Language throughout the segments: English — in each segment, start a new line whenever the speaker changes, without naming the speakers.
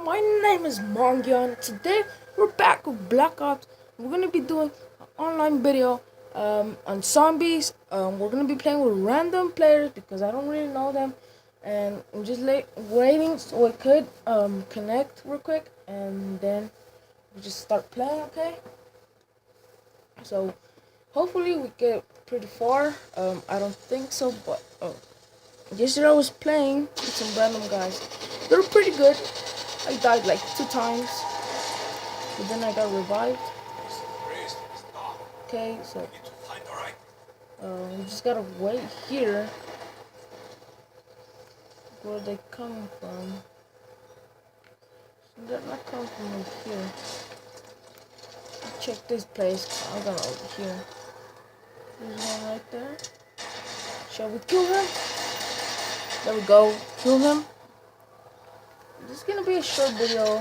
my name is Mongyon. Today we're back with Black Ops. We're gonna be doing an online video on zombies. We're gonna be playing with random players because I don't really know them, and I'm just waiting so I could connect real quick, and then we just start playing. Okay. So hopefully we get pretty far. I don't think so, but yesterday I was playing with some random guys. They're pretty good. I died like 2 times, but then I got revived. Okay, so we just gotta wait here. Where are they coming from? They're not coming from over here. Check this place. I'm gonna over here. There's one right there. Shall we kill him? There we go. Kill him. This is gonna be a short video.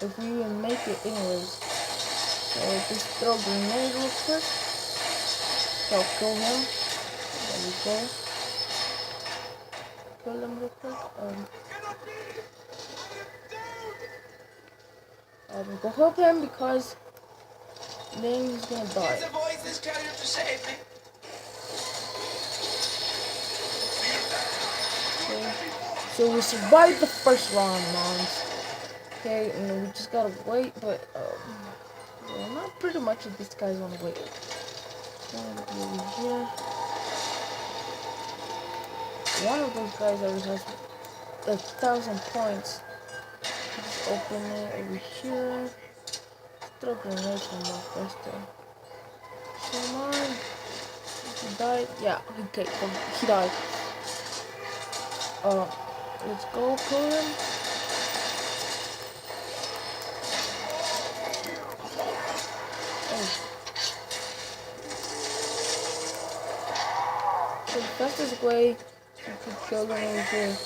If we even make it anyways. So just throw a grenade real quick. So kill him. There we go. Kill him real quick. Go help him because then he's gonna die. Okay. So we survived the first round, moms. Okay, and then we just gotta wait, but well, not pretty much if these guys wanna wait. Over here. One of those guys already has 1,000 points. Just open it over here. Throw grenades from my first time. Come on. He died. Yeah, okay, he died. Let's go kill him. Oh. So the fastest way you could kill them over here is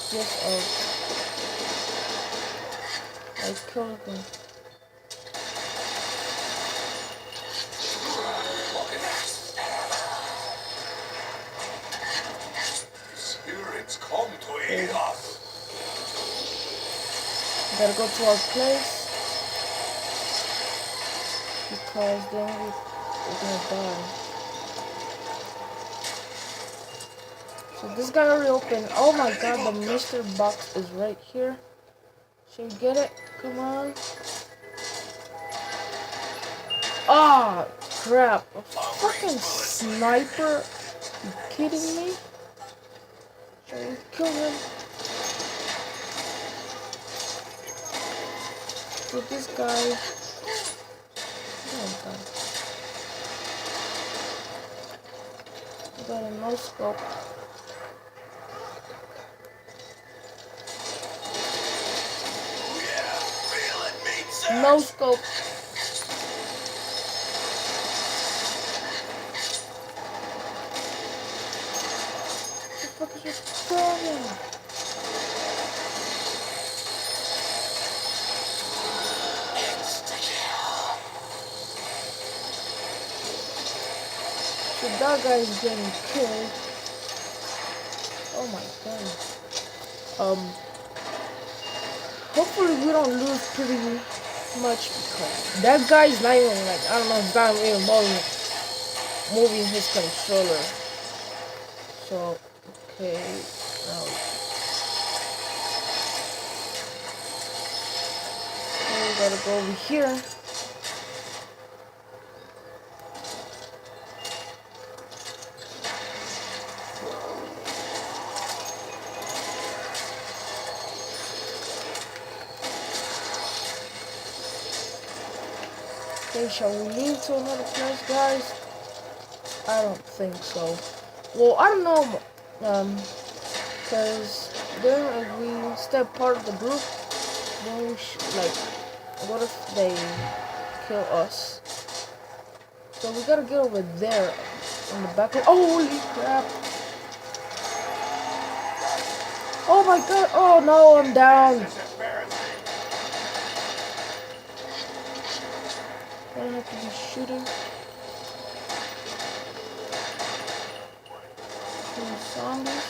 just like kill them.
Spirits come to aid us.
Gotta go to our place because then we're gonna die. So this guy already opened. Oh my god, the mystery box is right here. Should we get it? Come on. Ah, crap. A fucking sniper. You kidding me? Should we kill him? With this guy. Oh god. I got a no scope. No scope. What the fuck is your problem? So that guy is getting killed. Oh my god. Hopefully we don't lose pretty much because that guy is not even like, I don't know, he's not even moving his controller. So, okay, now we gotta go over here. Okay, shall we leave to another place, guys? I don't think so. Well, I don't know, because then if we step part of the group, then we like, what if they kill us? So we gotta get over there in the back. Holy crap! Oh my god! Oh no, I'm down. I don't have to be shooting. Some zombies.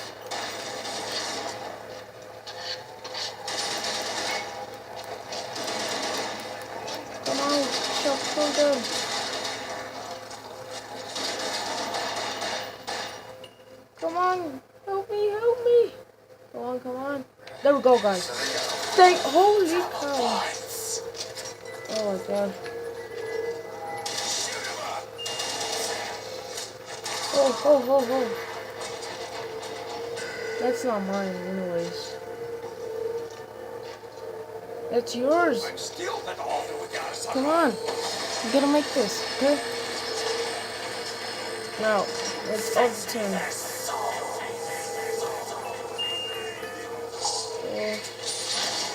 god. Come on. Help me, help me. Come on, come on. There we go, guys. Holy cow. Oh my god. Oh, oh, oh, oh. That's not mine, anyways. That's yours.
I'm still better off without some.
Come on. You gotta make this, okay? Now, it's Ulf's turn.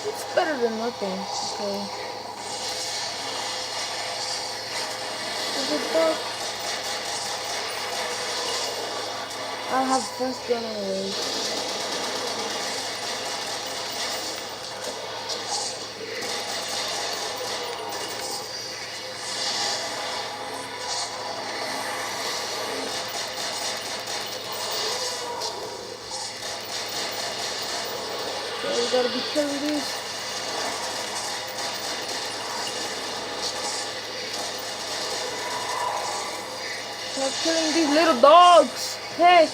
It's better than nothing, okay? Is it dark? I'll have first gun anyways. Okay, we gotta be careful with these. Stop killing these little dogs. Hey.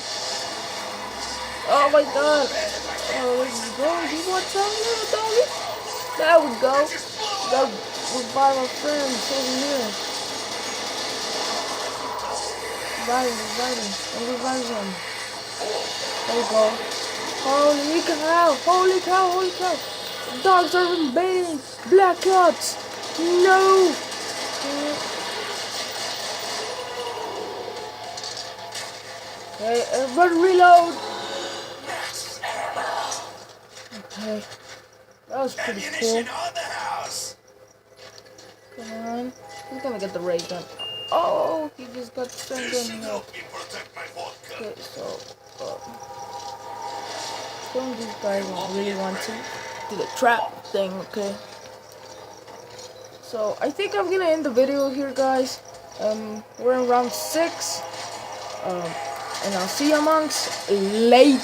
Oh my god. Oh, there you go. You want some little doggy? There we go. Gotta revive our friends over here. Revive him. And revive him. There we go. Holy cow. Holy cow. Holy cow. Dogs are invading Black Ops. No. Okay, everybody reload. Okay, that was pretty cool.
Ammunition on the house.
Come on, he's gonna get the ray gun. Oh, he just got the gun
This should
here.
help me protect my vodka.
Okay, so some of these guys don't really want to do the trap thing. Okay, so I think I'm gonna end the video here, guys. We're in round 6. And I'll see you amongst later.